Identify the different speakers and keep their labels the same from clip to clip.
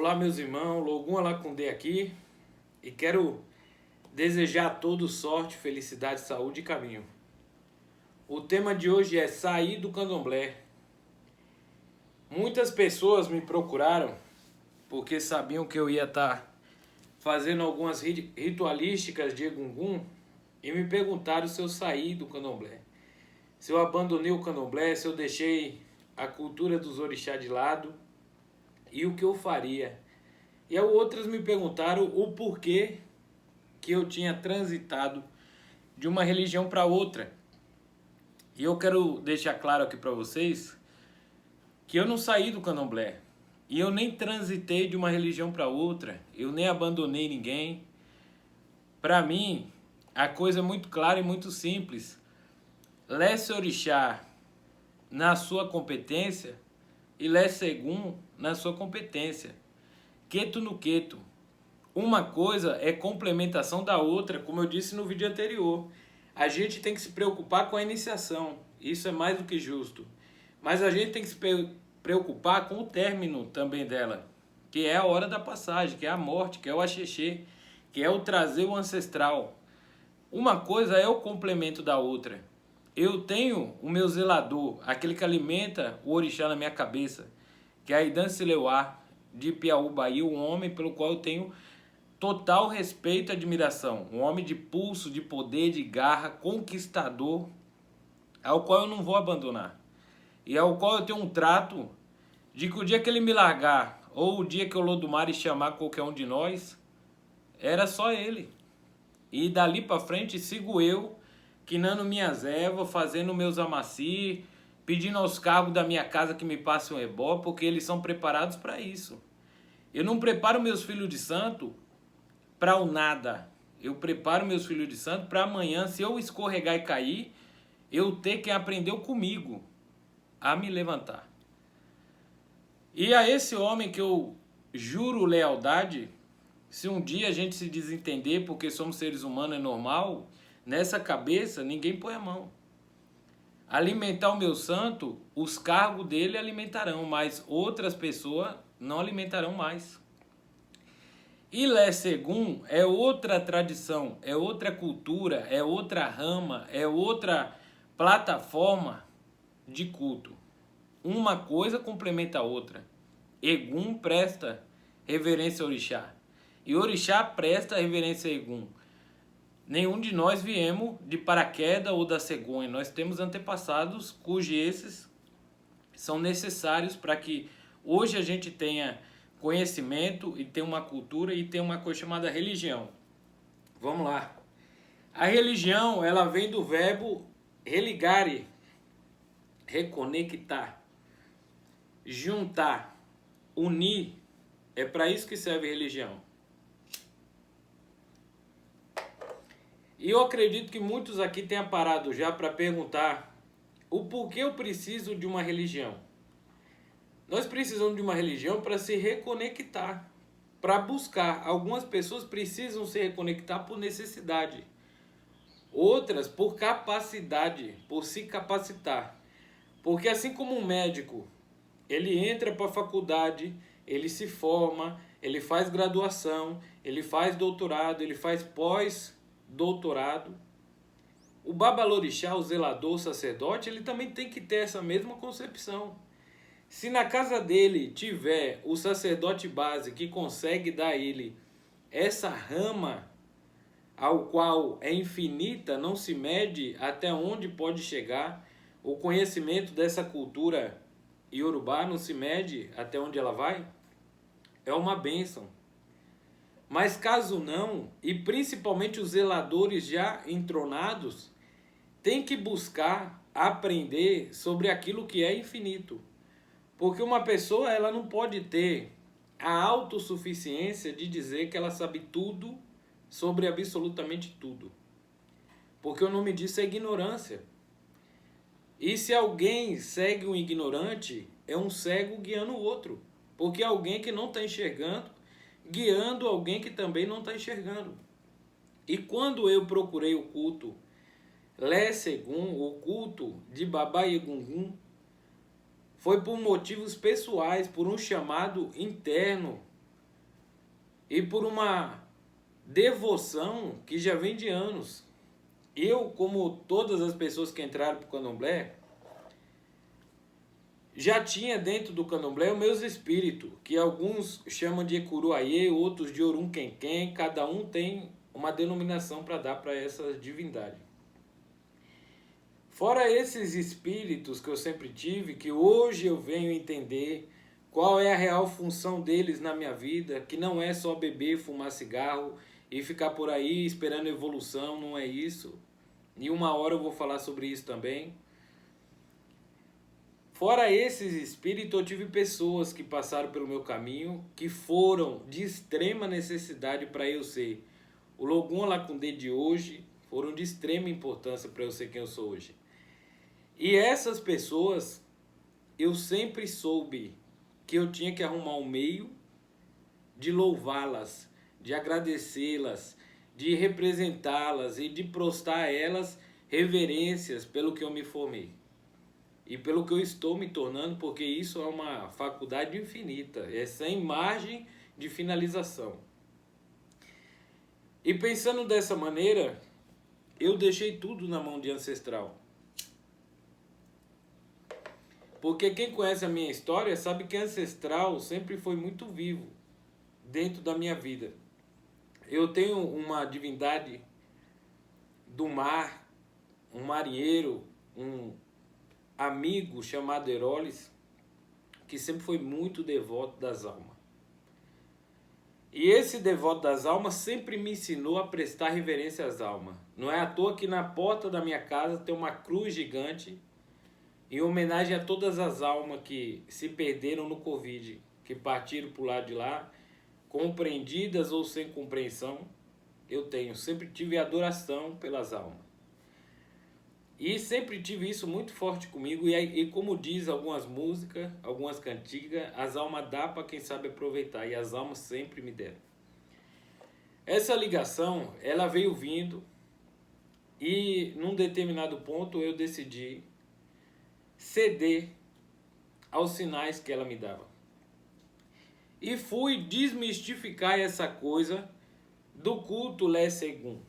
Speaker 1: Olá, meus irmãos, Logum Alacundê aqui e quero desejar a todos sorte, felicidade, saúde e caminho. O tema de hoje é sair do candomblé. Muitas pessoas me procuraram porque sabiam que eu ia estar fazendo algumas ritualísticas de Egungun e me perguntaram se eu saí do candomblé. Se eu abandonei o candomblé, se eu deixei a cultura dos orixás de lado e o que eu faria. E outras me perguntaram o porquê que eu tinha transitado de uma religião para outra. E eu quero deixar claro aqui para vocês que eu não saí do candomblé. E eu nem transitei de uma religião para outra. Eu nem abandonei ninguém. Para mim, a coisa é muito clara e muito simples. Lesse Orixá na sua competência e Lesse Egum na sua competência. Queto no queto. Uma coisa é complementação da outra, como eu disse no vídeo anterior. A gente tem que se preocupar com a iniciação, isso é mais do que justo. Mas a gente tem que se preocupar com o término também dela, que é a hora da passagem, que é a morte, que é o axexê, que é o trazer o ancestral. Uma coisa é o complemento da outra. Eu tenho o meu zelador, aquele que alimenta o orixá na minha cabeça, que é a Idan Sileuá, de Piauí, Bahia, um homem pelo qual eu tenho total respeito e admiração. Um homem de pulso, de poder, de garra, conquistador, ao qual eu não vou abandonar. E ao qual eu tenho um trato de que o dia que ele me largar, ou o dia que o Lodumare chamar qualquer um de nós, era só ele. E dali para frente sigo eu, quinando minhas ervas, fazendo meus amaci, pedindo aos cargos da minha casa que me passem um ebó, porque eles são preparados para isso. Eu não preparo meus filhos de santo para o nada. Eu preparo meus filhos de santo para amanhã, se eu escorregar e cair, eu ter quem aprendeu comigo a me levantar. E a esse homem que eu juro lealdade, se um dia a gente se desentender porque somos seres humanos, é normal, nessa cabeça ninguém põe a mão. Alimentar o meu santo, os cargos dele alimentarão, mas outras pessoas não alimentarão mais. E Lesse Egum é outra tradição, é outra cultura, é outra rama, é outra plataforma de culto. Uma coisa complementa a outra. Egum presta reverência a Orixá. E Orixá presta reverência a Egum. Nenhum de nós viemos de paraquedas ou da cegonha. Nós temos antepassados cujos esses são necessários para que hoje a gente tenha conhecimento e tenha uma cultura e tenha uma coisa chamada religião. Vamos lá. A religião, ela vem do verbo religare, reconectar, juntar, unir. É para isso que serve religião. E eu acredito que muitos aqui tenham parado já para perguntar o porquê eu preciso de uma religião. Nós precisamos de uma religião para se reconectar, para buscar. Algumas pessoas precisam se reconectar por necessidade, outras por capacidade, por se capacitar. Porque assim como um médico, ele entra para a faculdade, ele se forma, ele faz graduação, ele faz doutorado, ele faz pós-doutorado. O babalorixá, o zelador, o sacerdote, ele também tem que ter essa mesma concepção. Se na casa dele tiver o sacerdote base que consegue dar a ele essa rama ao qual é infinita, não se mede até onde pode chegar, o conhecimento dessa cultura iorubá não se mede até onde ela vai, é uma bênção. Mas caso não, e principalmente os zeladores já entronados, têm que buscar aprender sobre aquilo que é infinito. Porque uma pessoa, ela não pode ter a autossuficiência de dizer que ela sabe tudo sobre absolutamente tudo. Porque o nome disso é ignorância. E se alguém segue um ignorante, é um cego guiando o outro. Porque é alguém que não está enxergando, guiando alguém que também não está enxergando. E quando eu procurei o culto Lesse Egum, o culto de Babá Egungun, foi por motivos pessoais, por um chamado interno e por uma devoção que já vem de anos. Eu, como todas as pessoas que entraram para o candomblé, já tinha dentro do candomblé os meus espíritos, que alguns chamam de Ecuruaiê, outros de Orunquenquem, cada um tem uma denominação para dar para essa divindade. Fora esses espíritos que eu sempre tive, que hoje eu venho entender qual é a real função deles na minha vida, que não é só beber, fumar cigarro e ficar por aí esperando evolução, não é isso. E uma hora eu vou falar sobre isso também. Fora esses espíritos, eu tive pessoas que passaram pelo meu caminho, que foram de extrema necessidade para eu ser o Logum Alacundê de hoje, foram de extrema importância para eu ser quem eu sou hoje. E essas pessoas, eu sempre soube que eu tinha que arrumar um meio de louvá-las, de agradecê-las, de representá-las e de prostar a elas reverências pelo que eu me formei. E pelo que eu estou me tornando, porque isso é uma faculdade infinita, é sem margem de finalização. E pensando dessa maneira, eu deixei tudo na mão de ancestral. Porque quem conhece a minha história sabe que ancestral sempre foi muito vivo dentro da minha vida. Eu tenho uma divindade do mar, um marinheiro, um amigo chamado Heroles, que sempre foi muito devoto das almas. E esse devoto das almas sempre me ensinou a prestar reverência às almas. Não é à toa que na porta da minha casa tem uma cruz gigante em homenagem a todas as almas que se perderam no Covid, que partiram para o lado de lá, compreendidas ou sem compreensão. Eu sempre tive adoração pelas almas. E sempre tive isso muito forte comigo, e como diz algumas músicas, algumas cantigas, as almas dá para quem sabe aproveitar, e as almas sempre me deram. Essa ligação, ela veio vindo, e num determinado ponto eu decidi ceder aos sinais que ela me dava. E fui desmistificar essa coisa do culto Lé Segum.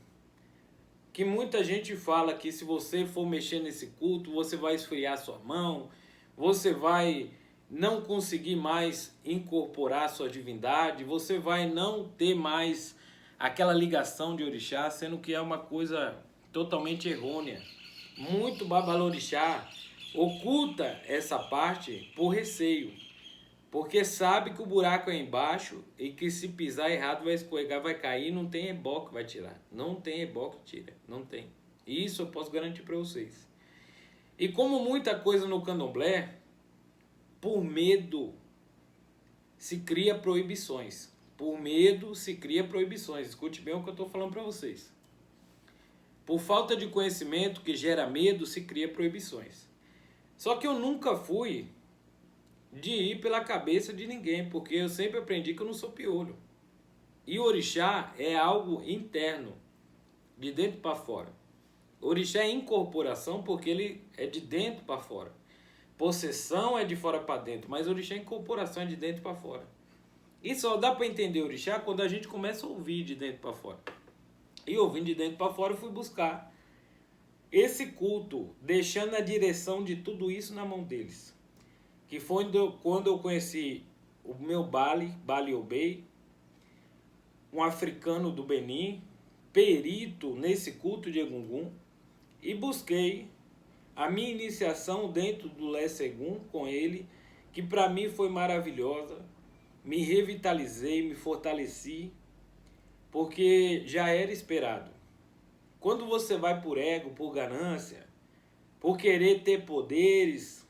Speaker 1: Que muita gente fala que se você for mexer nesse culto, você vai esfriar sua mão, você vai não conseguir mais incorporar sua divindade, você vai não ter mais aquela ligação de orixá, sendo que é uma coisa totalmente errônea. Muito babalorixá oculta essa parte por receio, porque sabe que o buraco é embaixo e que se pisar errado vai escorregar, vai cair, não tem ebó que vai tirar. Não tem ebó que tira, não tem. Isso eu posso garantir para vocês. E como muita coisa no candomblé, por medo se cria proibições. Por medo se cria proibições. Escute bem o que eu estou falando para vocês. Por falta de conhecimento que gera medo, se cria proibições. Só que eu nunca fui de ir pela cabeça de ninguém, porque eu sempre aprendi que eu não sou piolho. E orixá é algo interno, de dentro para fora. Orixá é incorporação porque ele é de dentro para fora. Possessão é de fora para dentro, mas orixá é incorporação, é de dentro para fora. E só dá para entender orixá quando a gente começa a ouvir de dentro para fora. E ouvindo de dentro para fora, eu fui buscar esse culto, deixando a direção de tudo isso na mão deles. Que foi quando eu conheci o meu Bali Obey, um africano do Benin, perito nesse culto de Egungun, e busquei a minha iniciação dentro do Lé Segum com ele, que para mim foi maravilhosa. Me revitalizei, me fortaleci, porque já era esperado. Quando você vai por ego, por ganância, por querer ter poderes,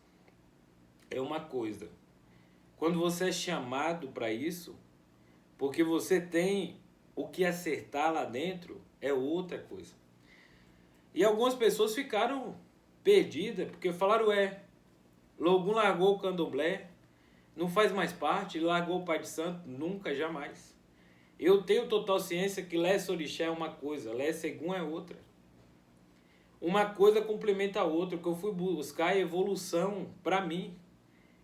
Speaker 1: é uma coisa. Quando você é chamado para isso, porque você tem o que acertar lá dentro, é outra coisa. E algumas pessoas ficaram perdidas, porque falaram, Logum largou o candomblé, não faz mais parte, ele largou o Pai de Santo, nunca, jamais. Eu tenho total ciência que Lé Sorixá é uma coisa, Lé Segum é outra. Uma coisa complementa a outra, que eu fui buscar evolução para mim,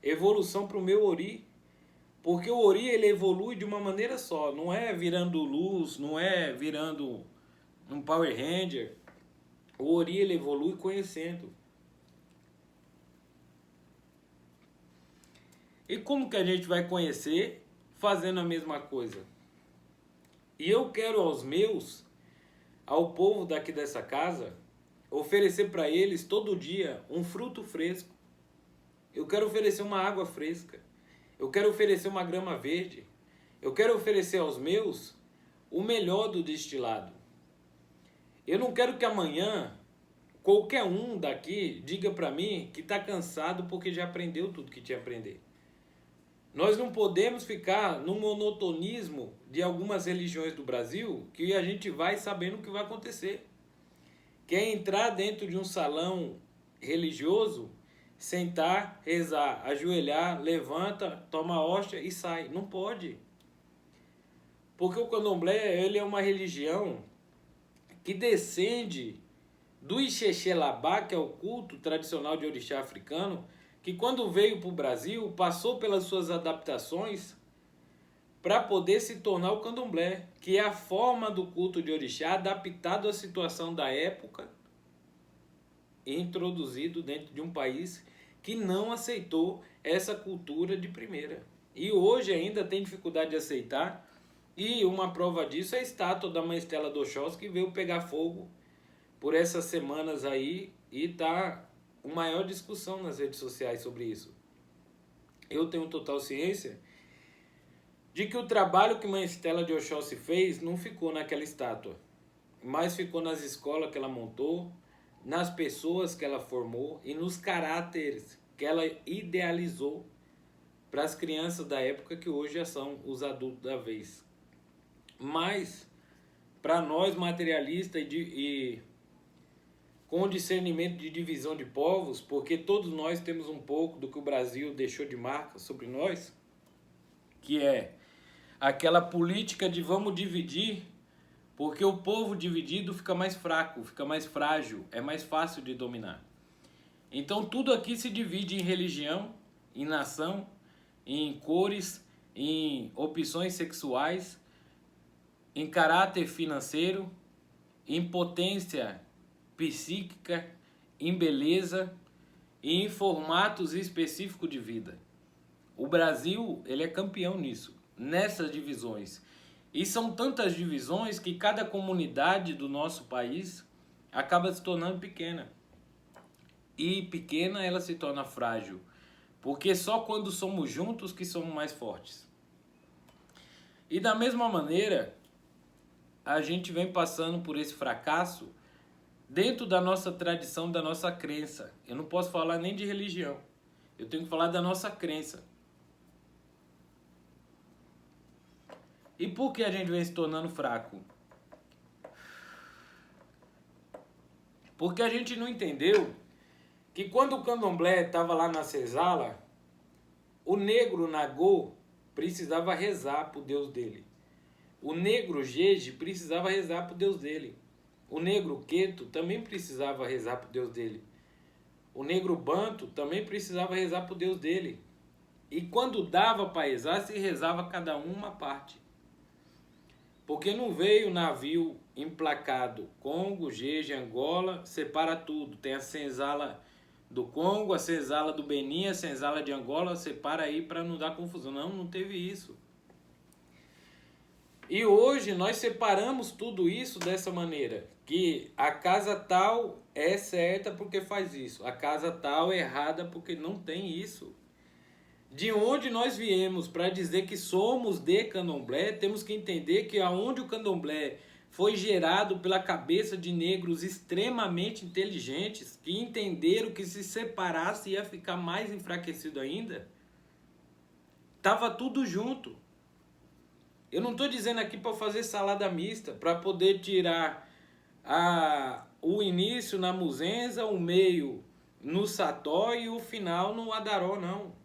Speaker 1: evolução para o meu ori, Porque o Ori ele evolui de uma maneira só, não é virando luz, não é virando um Power Ranger. O Ori ele evolui conhecendo. E como que a gente vai conhecer fazendo a mesma coisa? E eu quero aos meus, ao povo daqui dessa casa, oferecer para eles todo dia um fruto fresco. Eu quero oferecer uma água fresca. Eu quero oferecer uma grama verde. Eu quero oferecer aos meus o melhor do destilado. Eu não quero que amanhã qualquer um daqui diga para mim que está cansado porque já aprendeu tudo que tinha a aprender. Nós não podemos ficar no monotonismo de algumas religiões do Brasil que a gente vai sabendo o que vai acontecer. Quer entrar dentro de um salão religioso, sentar, rezar, ajoelhar, levanta, toma hóstia e sai. Não pode. Porque o candomblé ele é uma religião que descende do Ixexelabá, que é o culto tradicional de orixá africano, que quando veio para o Brasil, passou pelas suas adaptações para poder se tornar o candomblé, que é a forma do culto de orixá adaptado à situação da época e introduzido dentro de um país que não aceitou essa cultura de primeira. E hoje ainda tem dificuldade de aceitar, e uma prova disso é a estátua da Mãe Estela do Oxóssi, que veio pegar fogo por essas semanas aí e tá uma maior discussão nas redes sociais sobre isso. Eu tenho total ciência de que o trabalho que Mãe Estela de Oxóssi fez não ficou naquela estátua, mas ficou nas escolas que ela montou, nas pessoas que ela formou e nos caráteres que ela idealizou para as crianças da época que hoje já são os adultos da vez. Mas, para nós materialistas e com discernimento de divisão de povos, porque todos nós temos um pouco do que o Brasil deixou de marca sobre nós, que é aquela política de vamos dividir, porque o povo dividido fica mais fraco, fica mais frágil, é mais fácil de dominar. Então tudo aqui se divide em religião, em nação, em cores, em opções sexuais, em caráter financeiro, em potência psíquica, em beleza e em formatos específicos de vida. O Brasil, ele é campeão nisso, nessas divisões. E são tantas divisões que cada comunidade do nosso país acaba se tornando pequena. E pequena ela se torna frágil, porque só quando somos juntos que somos mais fortes. E da mesma maneira, a gente vem passando por esse fracasso dentro da nossa tradição, da nossa crença. Eu não posso falar nem de religião. Eu tenho que falar da nossa crença. E por que a gente vem se tornando fraco? Porque a gente não entendeu que quando o candomblé estava lá na senzala, o negro Nagô precisava rezar para o Deus dele. O negro Jeje precisava rezar para o Deus dele. O negro Queto também precisava rezar para o Deus dele. O negro Banto também precisava rezar para o Deus dele. E quando dava para rezar, se rezava cada um uma parte. Porque não veio navio emplacado Congo, Jeje, Angola, separa tudo. Tem a senzala do Congo, a senzala do Benin, a senzala de Angola, separa aí para não dar confusão. Não, não teve isso. E hoje nós separamos tudo isso dessa maneira, que a casa tal é certa porque faz isso, a casa tal é errada porque não tem isso. De onde nós viemos para dizer que somos de candomblé, temos que entender que aonde o candomblé foi gerado pela cabeça de negros extremamente inteligentes, que entenderam que se separasse ia ficar mais enfraquecido ainda, estava tudo junto. Eu não estou dizendo aqui para fazer salada mista, para poder tirar o início na Muzenza, o meio no Sató e o final no Adaró, não.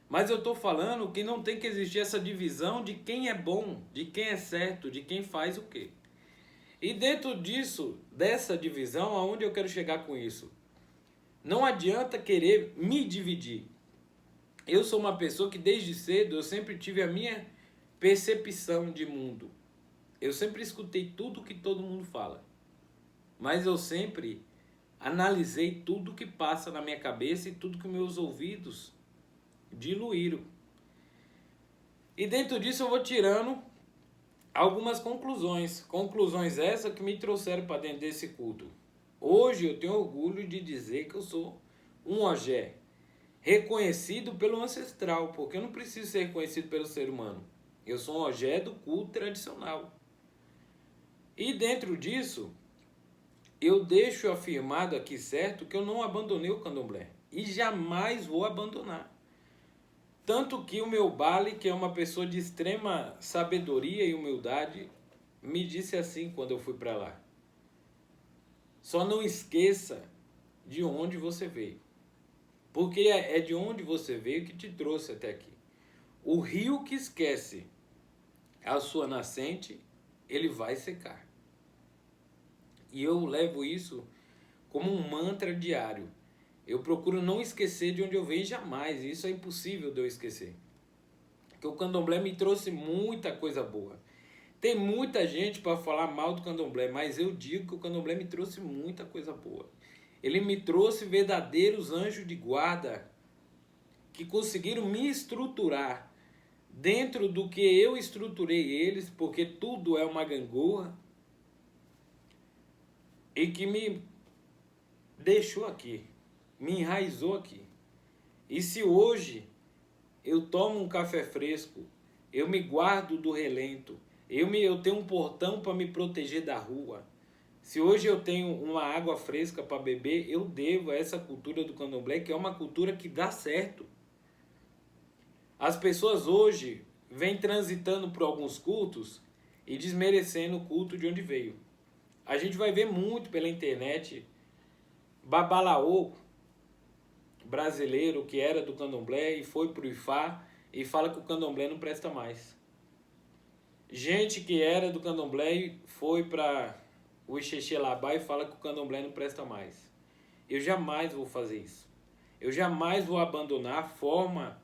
Speaker 1: Mas eu estou falando que não tem que existir essa divisão de quem é bom, de quem é certo, de quem faz o quê. E dentro disso, dessa divisão, aonde eu quero chegar com isso? Não adianta querer me dividir. eu sou uma pessoa que desde cedo eu sempre tive a minha percepção de mundo. Eu sempre escutei tudo que todo mundo fala. Mas eu sempre analisei tudo que passa na minha cabeça e tudo que meus ouvidos diluíram. E dentro disso eu vou tirando algumas conclusões. Conclusões essas que me trouxeram para dentro desse culto. Hoje eu tenho orgulho de dizer que eu sou um Ogé, reconhecido pelo ancestral, porque eu não preciso ser reconhecido pelo ser humano. Eu sou um Ogé do culto tradicional. E dentro disso, eu deixo afirmado aqui certo que eu não abandonei o candomblé. E jamais vou abandonar. Tanto que o meu Bali, que é uma pessoa de extrema sabedoria e humildade, me disse assim quando eu fui para lá: só não esqueça de onde você veio. Porque é de onde você veio que te trouxe até aqui. O rio que esquece a sua nascente, ele vai secar. E eu levo isso como um mantra diário. Eu procuro não esquecer de onde eu venho jamais. Isso é impossível de eu esquecer. Porque o candomblé me trouxe muita coisa boa. Tem muita gente para falar mal do candomblé, mas eu digo que o candomblé me trouxe muita coisa boa. Ele me trouxe verdadeiros anjos de guarda que conseguiram me estruturar dentro do que eu estruturei eles, porque tudo é uma gangorra, e que me deixou aqui, me enraizou aqui. E se hoje eu tomo um café fresco, eu me guardo do relento, eu tenho um portão para me proteger da rua, se hoje eu tenho uma água fresca para beber, eu devo a essa cultura do candomblé, que é uma cultura que dá certo. As pessoas hoje vêm transitando por alguns cultos e desmerecendo o culto de onde veio. A gente vai ver muito pela internet babalaô brasileiro que era do candomblé e foi pro Ifá e fala que o candomblé não presta mais. Gente que era do candomblé e foi para o Ixexelabá e fala que o candomblé não presta mais. Eu jamais vou fazer isso. Eu jamais vou abandonar a forma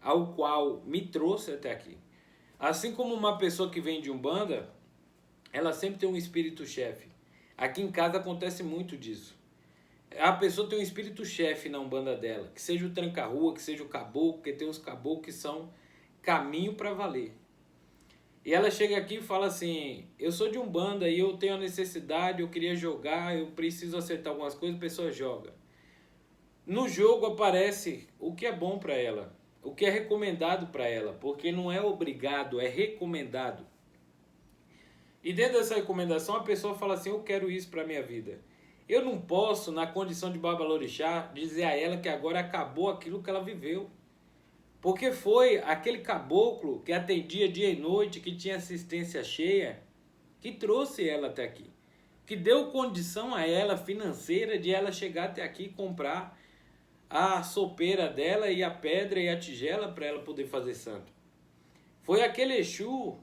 Speaker 1: ao qual me trouxe até aqui. Assim como uma pessoa que vem de Umbanda, ela sempre tem um espírito-chefe. Aqui em casa acontece muito disso. A pessoa tem um espírito-chefe na Umbanda dela, que seja o tranca-rua, que seja o caboclo, porque tem uns caboclos que são caminho para valer. E ela chega aqui e fala assim: eu sou de Umbanda e eu tenho a necessidade, eu queria jogar, eu preciso acertar algumas coisas, a pessoa joga. No jogo aparece o que é bom para ela, o que é recomendado para ela, porque não é obrigado, é recomendado. E dentro dessa recomendação a pessoa fala assim: eu quero isso para minha vida. Eu não posso, na condição de Babalorixá, dizer a ela que agora acabou aquilo que ela viveu. Porque foi aquele caboclo que atendia dia e noite, que tinha assistência cheia, que trouxe ela até aqui. Que deu condição a ela financeira de ela chegar até aqui e comprar a sopeira dela e a pedra e a tigela para ela poder fazer santo. Foi aquele Exu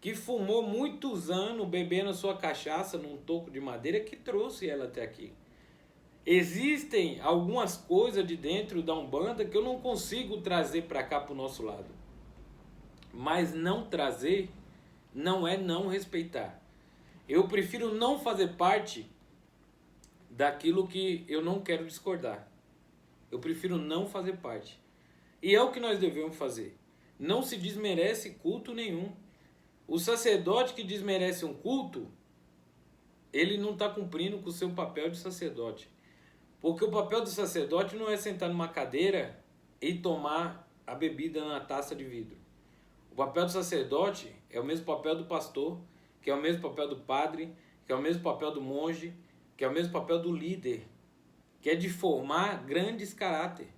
Speaker 1: que fumou muitos anos bebendo a sua cachaça num toco de madeira que trouxe ela até aqui. Existem algumas coisas de dentro da Umbanda que eu não consigo trazer para cá para o nosso lado. Mas não trazer não é não respeitar. Eu prefiro não fazer parte daquilo que eu não quero discordar. Eu prefiro não fazer parte. E é o que nós devemos fazer. Não se desmerece culto nenhum. O sacerdote que desmerece um culto, ele não está cumprindo com o seu papel de sacerdote. Porque o papel do sacerdote não é sentar numa cadeira e tomar a bebida na taça de vidro. O papel do sacerdote é o mesmo papel do pastor, que é o mesmo papel do padre, que é o mesmo papel do monge, que é o mesmo papel do líder, que é de formar grandes caráter,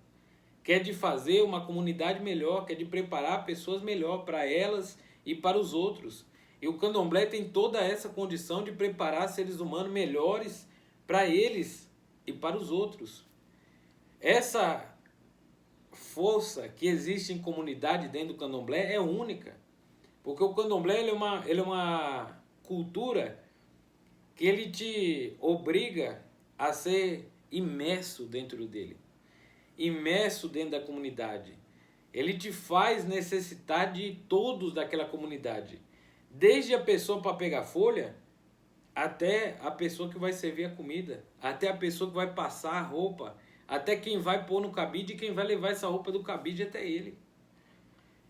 Speaker 1: que é de fazer uma comunidade melhor, que é de preparar pessoas melhor para elas e para os outros. E o candomblé tem toda essa condição de preparar seres humanos melhores para eles e para os outros. Essa força que existe em comunidade dentro do candomblé é única. Porque o candomblé ele é uma cultura que ele te obriga a ser imerso dentro dele. Imerso dentro da comunidade. ele te faz necessitar de todos daquela comunidade. Desde a pessoa para pegar folha, até a pessoa que vai servir a comida, até a pessoa que vai passar a roupa, até quem vai pôr no cabide e quem vai levar essa roupa do cabide até ele.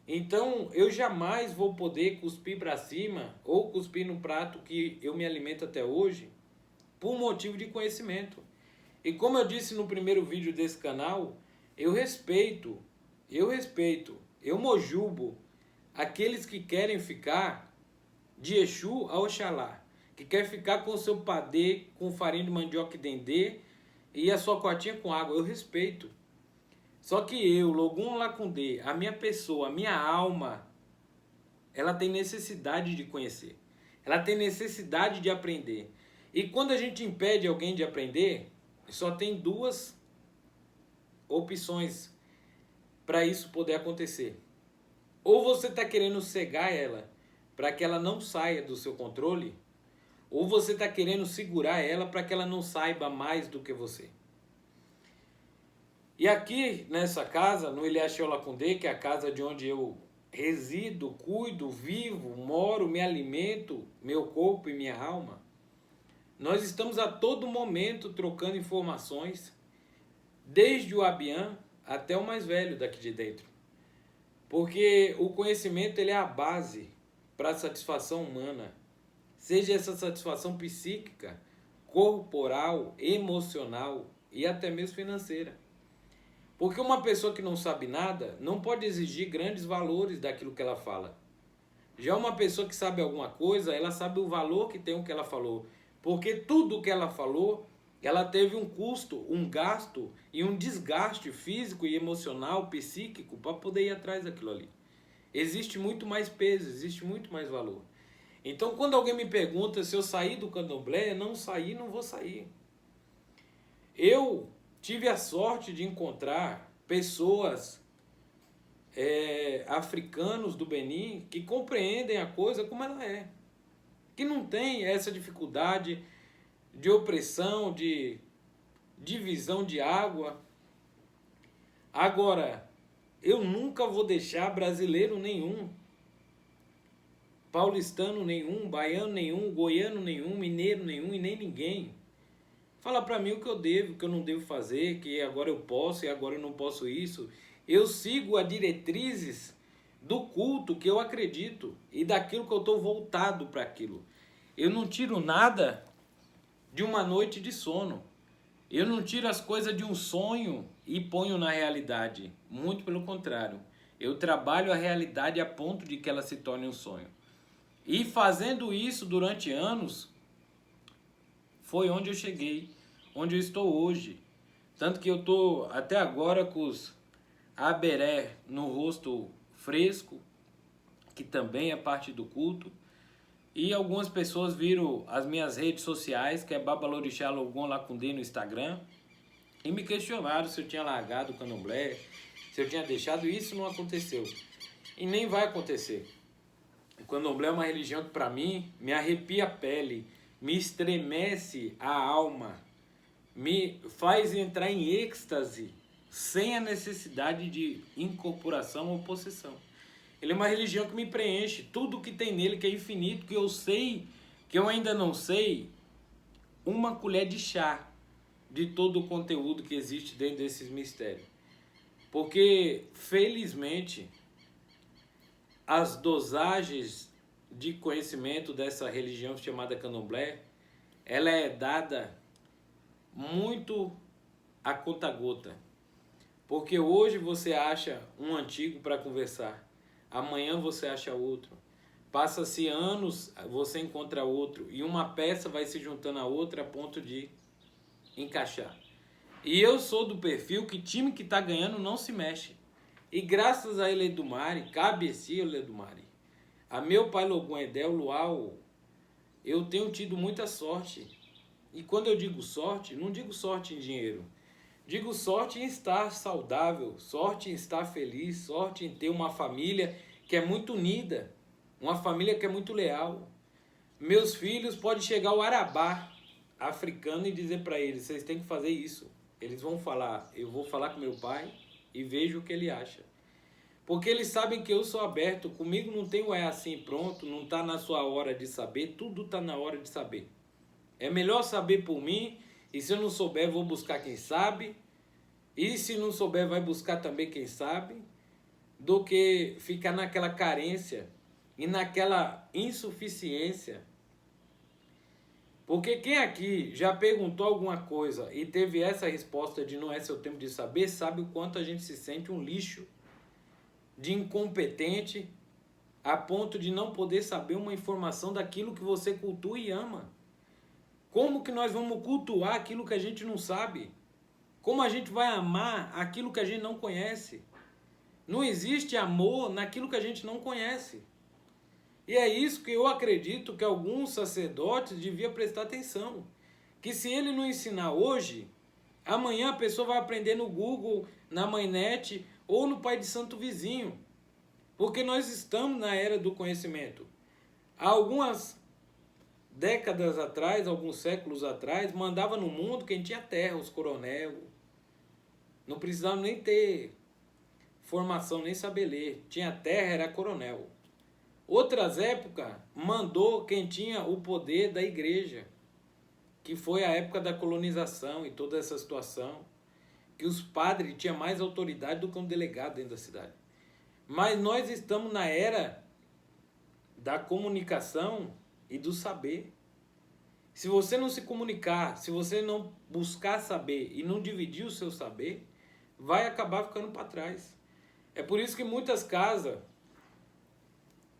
Speaker 1: Então, eu jamais vou poder cuspir para cima ou cuspir no prato que eu me alimento até hoje por motivo de conhecimento. E como eu disse no primeiro vídeo desse canal, eu respeito, eu mojubo aqueles que querem ficar de Exu a Oxalá, que quer ficar com o seu padê, com farinha de mandioca e dendê e a sua cotinha com água. Eu respeito. Só que eu, Logum Lacundê, a minha pessoa, a minha alma, ela tem necessidade de conhecer. Ela tem necessidade de aprender. E quando a gente impede alguém de aprender, só tem duas opções para isso poder acontecer. Ou você está querendo cegar ela para que ela não saia do seu controle, ou você está querendo segurar ela para que ela não saiba mais do que você. E aqui nessa casa, no Ilhaxé Lacundê, que é a casa de onde eu resido, cuido, vivo, moro, me alimento, meu corpo e minha alma, nós estamos a todo momento trocando informações, desde o Abian até o mais velho daqui de dentro. Porque o conhecimento ele é a base para a satisfação humana, seja essa satisfação psíquica, corporal, emocional e até mesmo financeira. Porque uma pessoa que não sabe nada não pode exigir grandes valores daquilo que ela fala. Já uma pessoa que sabe alguma coisa, ela sabe o valor que tem o que ela falou. Porque tudo o que ela falou, ela teve um custo, um gasto e um desgaste físico e emocional, psíquico, para poder ir atrás daquilo ali. Existe muito mais peso, existe muito mais valor. Então, quando alguém me pergunta se eu saí do candomblé, não saí, não vou sair. Eu tive a sorte de encontrar pessoas africanos do Benin que compreendem a coisa como ela é. Que não tem essa dificuldade de opressão, de divisão de água. Agora, eu nunca vou deixar brasileiro nenhum, paulistano nenhum, baiano nenhum, goiano nenhum, mineiro nenhum e nem ninguém fala para mim o que eu devo, o que eu não devo fazer, que agora eu posso e agora eu não posso isso. Eu sigo as diretrizes do culto que eu acredito e daquilo que eu estou voltado para aquilo. Eu não tiro nada de uma noite de sono. Eu não tiro as coisas de um sonho e ponho na realidade. Muito pelo contrário. Eu trabalho a realidade a ponto de que ela se torne um sonho. E fazendo isso durante anos, foi onde eu cheguei, onde eu estou hoje. Tanto que eu estou até agora com os aberé no rosto fresco, que também é parte do culto. E algumas pessoas viram as minhas redes sociais, que é Babalorixá Logum Lacundê no Instagram, e me questionaram se eu tinha largado o candomblé, se eu tinha deixado. Isso não aconteceu. E nem vai acontecer. O candomblé é uma religião que para mim me arrepia a pele, me estremece a alma, me faz entrar em êxtase sem a necessidade de incorporação ou possessão. Ele é uma religião que me preenche, tudo que tem nele, que é infinito, que eu sei, que eu ainda não sei, uma colher de chá de todo o conteúdo que existe dentro desses mistérios. Porque, felizmente, as dosagens de conhecimento dessa religião chamada candomblé, ela é dada muito a conta-gota. Porque hoje você acha um antigo para conversar, amanhã você acha outro. Passa-se anos, você encontra outro. E uma peça vai se juntando a outra a ponto de encaixar. E eu sou do perfil que time que está ganhando não se mexe. E graças a Eledumare, cabe esse Eledumare, a meu pai Logum Edel Luau, eu tenho tido muita sorte. E quando eu digo sorte, não digo sorte em dinheiro. Digo sorte em estar saudável, sorte em estar feliz, sorte em ter uma família que é muito unida, uma família que é muito leal. Meus filhos podem chegar ao Arabá africano e dizer para eles, vocês têm que fazer isso. Eles vão falar, eu vou falar com meu pai e vejo o que ele acha. Porque eles sabem que eu sou aberto. Comigo não tem o é assim pronto, não está na sua hora de saber, tudo está na hora de saber. É melhor saber por mim, e se eu não souber, vou buscar quem sabe. E se não souber, vai buscar também quem sabe, do que ficar naquela carência e naquela insuficiência. Porque quem aqui já perguntou alguma coisa e teve essa resposta de não é seu tempo de saber, sabe o quanto a gente se sente um lixo, de incompetente, a ponto de não poder saber uma informação daquilo que você cultua e ama. Como que nós vamos cultuar aquilo que a gente não sabe? Como a gente vai amar aquilo que a gente não conhece? Não existe amor naquilo que a gente não conhece. E é isso que eu acredito que alguns sacerdotes deviam prestar atenção. Que se ele não ensinar hoje, amanhã a pessoa vai aprender no Google, na Mainnet ou no Pai de Santo Vizinho. Porque nós estamos na era do conhecimento. Há algumas décadas atrás, alguns séculos atrás, mandava no mundo quem tinha terra, os coronel. Não precisava nem ter formação, nem saber ler. Tinha terra, era coronel. Outras épocas, mandou quem tinha o poder da igreja, que foi a época da colonização e toda essa situação, que os padres tinham mais autoridade do que um delegado dentro da cidade. Mas nós estamos na era da comunicação e do saber. Se você não se comunicar, se você não buscar saber e não dividir o seu saber, vai acabar ficando para trás. É por isso que muitas casas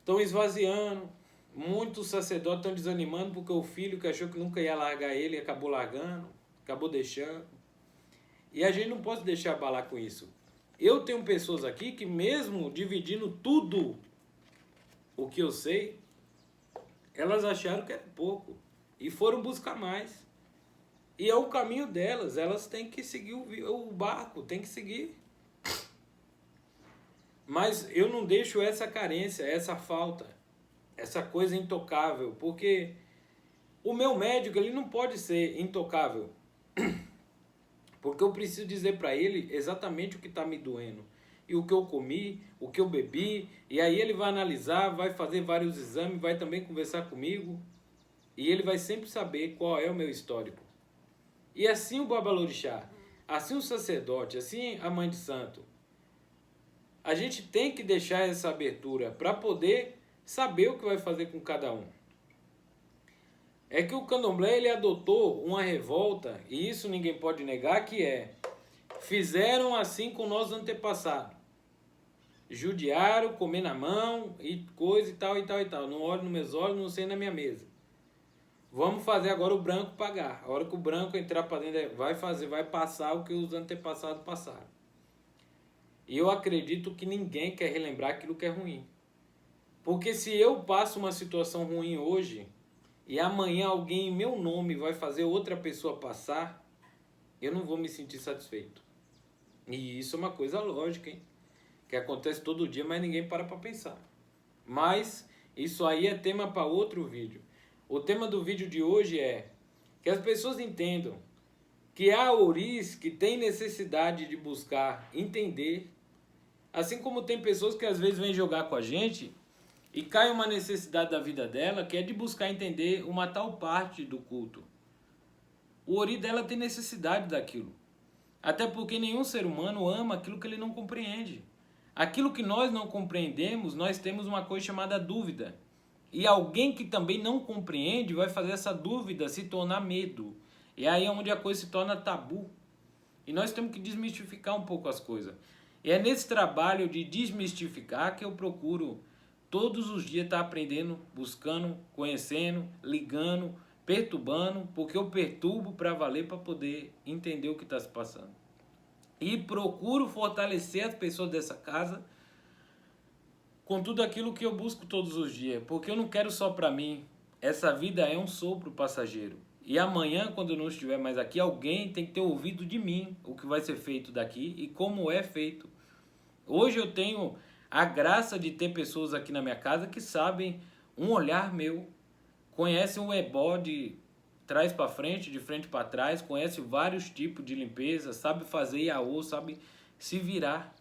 Speaker 1: estão esvaziando, muitos sacerdotes estão desanimando porque o filho que achou que nunca ia largar ele acabou largando, acabou deixando. E a gente não pode deixar abalar com isso. Eu tenho pessoas aqui que mesmo dividindo tudo o que eu sei, elas acharam que era pouco e foram buscar mais. E é o caminho delas, elas têm que seguir o barco, têm que seguir. Mas eu não deixo essa carência, essa falta, essa coisa intocável, porque o meu médico ele não pode ser intocável, porque eu preciso dizer para ele exatamente o que está me doendo, e o que eu comi, o que eu bebi, e aí ele vai analisar, vai fazer vários exames, vai também conversar comigo, e ele vai sempre saber qual é o meu histórico. E assim o Babalorixá, assim o sacerdote, assim a mãe de santo, a gente tem que deixar essa abertura para poder saber o que vai fazer com cada um. É que o candomblé ele adotou uma revolta, e isso ninguém pode negar, que é: fizeram assim com nossos antepassados. Judiaram, comer na mão, e coisa e tal, e tal, e tal. Não olho nos meus olhos, não sei na minha mesa. Vamos fazer agora o branco pagar. A hora que o branco entrar para dentro, vai passar o que os antepassados passaram. E eu acredito que ninguém quer relembrar aquilo que é ruim. Porque se eu passo uma situação ruim hoje, e amanhã alguém em meu nome vai fazer outra pessoa passar, eu não vou me sentir satisfeito. E isso é uma coisa lógica, hein? Que acontece todo dia, mas ninguém para pensar. Mas isso aí é tema para outro vídeo. O tema do vídeo de hoje é que as pessoas entendam que há ouris que tem necessidade de buscar entender, assim como tem pessoas que às vezes vêm jogar com a gente e cai uma necessidade da vida dela, que é de buscar entender uma tal parte do culto. O ori dela tem necessidade daquilo. Até porque nenhum ser humano ama aquilo que ele não compreende. Aquilo que nós não compreendemos, nós temos uma coisa chamada dúvida. E alguém que também não compreende vai fazer essa dúvida se tornar medo. E aí é onde a coisa se torna tabu. E nós temos que desmistificar um pouco as coisas. E é nesse trabalho de desmistificar que eu procuro todos os dias estar aprendendo, buscando, conhecendo, ligando, perturbando, porque eu perturbo para valer, para poder entender o que está se passando. E procuro fortalecer as pessoas dessa casa com tudo aquilo que eu busco todos os dias, porque eu não quero só para mim. Essa vida é um sopro passageiro. E amanhã, quando eu não estiver mais aqui, alguém tem que ter ouvido de mim o que vai ser feito daqui e como é feito. Hoje eu tenho a graça de ter pessoas aqui na minha casa que sabem um olhar meu, conhecem o ebó de trás para frente, de frente para trás, conhecem vários tipos de limpeza, sabe fazer iaô, sabe se virar.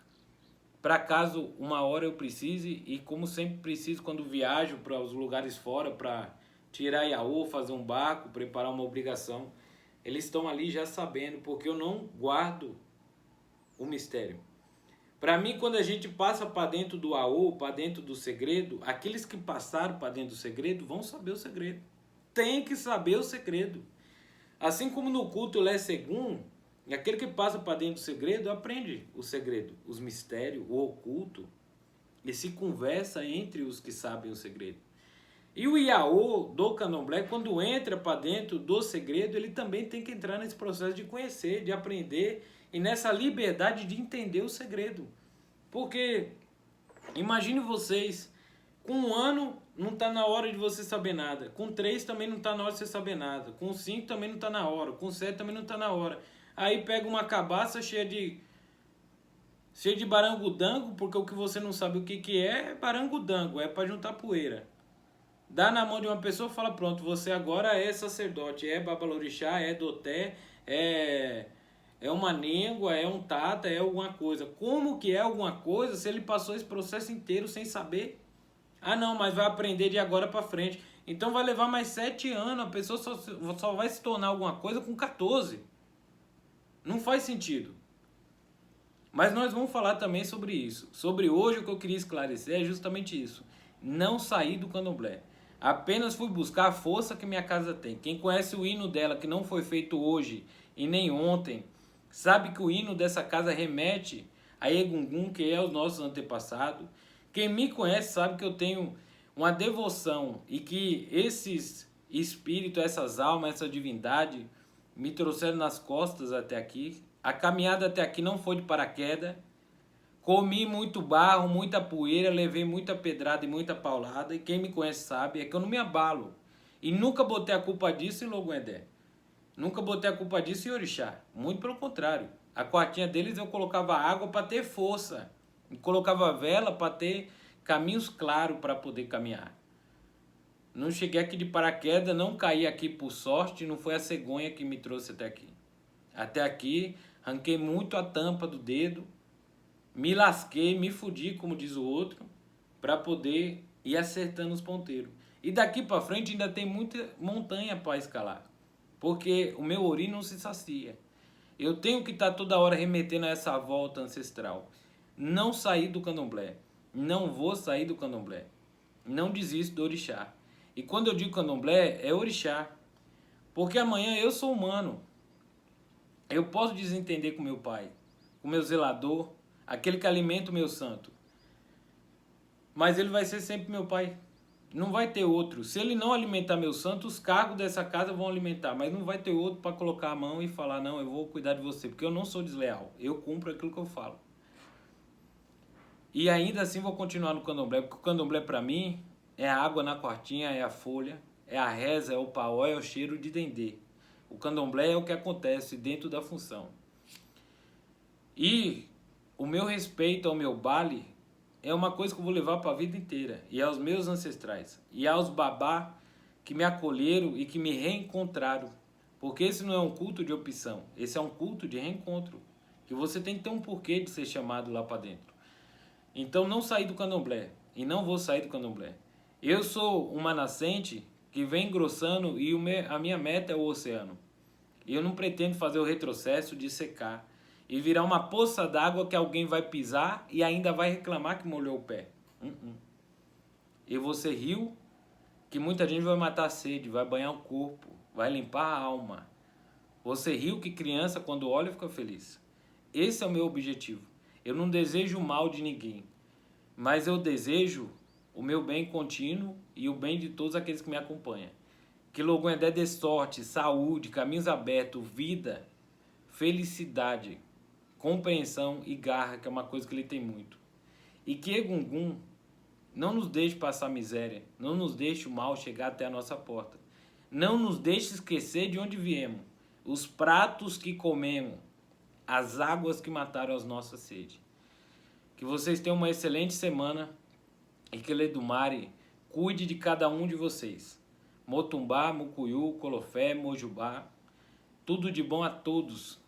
Speaker 1: para caso uma hora eu precise, e como sempre preciso quando viajo para os lugares fora, para tirar Iaô, fazer um barco, preparar uma obrigação, eles estão ali já sabendo, porque eu não guardo o mistério. Para mim, quando a gente passa para dentro do AO, para dentro do segredo, aqueles que passaram para dentro do segredo vão saber o segredo. Tem que saber o segredo. Assim como no culto Lé Segum, aquele que passa para dentro do segredo aprende o segredo, os mistérios, o oculto, e se conversa entre os que sabem o segredo. E o Iaô do Candomblé, quando entra para dentro do segredo, ele também tem que entrar nesse processo de conhecer, de aprender e nessa liberdade de entender o segredo. Porque imagine vocês, com 1 ano não está na hora de você saber nada, com 3 também não está na hora de você saber nada, com 5 também não está na hora, com 7 também não está na hora. Aí pega uma cabaça cheia de barangudango, porque o que você não sabe o que é barangudango, é para juntar poeira. Dá na mão de uma pessoa e fala, pronto, você agora é sacerdote, é babalorixá, é doté, é uma nêngua, é um tata, é alguma coisa. Como que é alguma coisa se ele passou esse processo inteiro sem saber? Ah não, mas vai aprender de agora para frente. Então vai levar mais 7 anos, a pessoa só vai se tornar alguma coisa com 14. Não faz sentido. Mas nós vamos falar também sobre isso. Sobre hoje, o que eu queria esclarecer é justamente isso. Não sair do candomblé. Apenas fui buscar a força que minha casa tem. Quem conhece o hino dela, que não foi feito hoje e nem ontem, sabe que o hino dessa casa remete a Egungun, que é os nossos antepassados. Quem me conhece sabe que eu tenho uma devoção e que esses espíritos, essas almas, essa divindade me trouxeram nas costas até aqui. A caminhada até aqui não foi de paraquedas. Comi muito barro, muita poeira, levei muita pedrada e muita paulada. E quem me conhece sabe é que eu não me abalo. E nunca botei a culpa disso em Loguendé. Nunca botei a culpa disso em Orixá. Muito pelo contrário. A quartinha deles eu colocava água para ter força. E colocava vela para ter caminhos claros para poder caminhar. Não cheguei aqui de paraquedas, não caí aqui por sorte. Não foi a cegonha que me trouxe até aqui. Até aqui, arranquei muito a tampa do dedo. Me lasquei, me fudi, como diz o outro, para poder ir acertando os ponteiros. E daqui para frente ainda tem muita montanha para escalar, porque o meu ori não se sacia. Eu tenho que estar toda hora remetendo a essa volta ancestral. Não sair do candomblé. Não vou sair do candomblé. Não desisto do orixá. E quando eu digo candomblé, é orixá. Porque amanhã eu sou humano. Eu posso desentender com meu pai, com meu zelador, aquele que alimenta o meu santo. Mas ele vai ser sempre meu pai. Não vai ter outro. Se ele não alimentar meu santo, os cargos dessa casa vão alimentar. Mas não vai ter outro para colocar a mão e falar, não, eu vou cuidar de você. Porque eu não sou desleal. Eu cumpro aquilo que eu falo. E ainda assim vou continuar no candomblé. Porque o candomblé para mim é a água na quartinha, é a folha, é a reza, é o paó, é o cheiro de dendê. O candomblé é o que acontece dentro da função. E o meu respeito ao meu bale é uma coisa que eu vou levar para a vida inteira. E aos meus ancestrais. E aos babá que me acolheram e que me reencontraram. Porque esse não é um culto de opção. Esse é um culto de reencontro. Que você tem que ter um porquê de ser chamado lá para dentro. Então não saí do candomblé. E não vou sair do candomblé. Eu sou uma nascente que vem engrossando e a minha meta é o oceano. E eu não pretendo fazer o retrocesso de secar e virar uma poça d'água que alguém vai pisar e ainda vai reclamar que molhou o pé. Eu vou ser rio que muita gente vai matar a sede, vai banhar o corpo, vai limpar a alma. Vou ser rio que criança, quando olha, fica feliz. Esse é o meu objetivo. Eu não desejo o mal de ninguém, mas eu desejo o meu bem contínuo e o bem de todos aqueles que me acompanham. Que Loguendé dê sorte, saúde, caminhos abertos, vida, felicidade, compreensão e garra, que é uma coisa que ele tem muito. E que Egungun não nos deixe passar miséria, não nos deixe o mal chegar até a nossa porta. Não nos deixe esquecer de onde viemos, os pratos que comemos, as águas que mataram as nossas sedes. Que vocês tenham uma excelente semana e que Ledumare cuide de cada um de vocês. Motumbá, Mucuyu, Colofé, Mojubá, tudo de bom a todos.